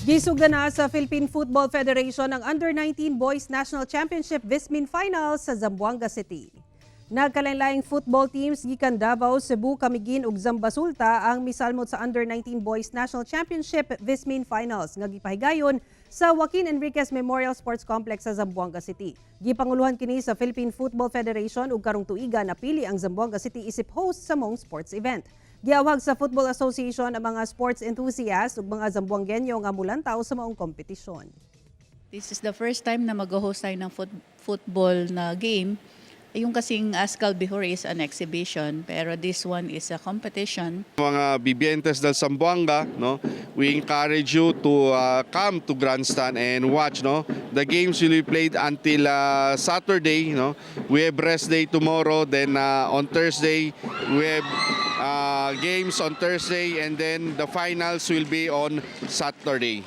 Gisuga na sa Philippine Football Federation ang Under-19 Boys National Championship Vismin Finals sa Zamboanga City. Nagkalain-laing football teams gikan Davao, Cebu, Camiguin ug Zambasulta ang misalmot sa Under-19 Boys National Championship Vismin Finals nga gipahigayon sa Joaquin Enriquez Memorial Sports Complex sa Zamboanga City. Gipanguluhan kini sa Philippine Football Federation ug karong tuiga napili ang Zamboanga City isip host sa mong sports event. Giawag sa Football Association ang mga sports enthusiasts ug mga Zamboangenyo nga mulantaw sa maong kompetisyon. This is the first time na mag-host tayo ng football na game. Yung kasing Ascal Bihor is an exhibition, pero this one is a competition. Mga bibientes del Zamboanga, no, we encourage you to come to Grandstand and watch, no. The games will be played until Saturday, no. We have rest day tomorrow, then on Thursday we have games on Thursday, and then the finals will be on Saturday.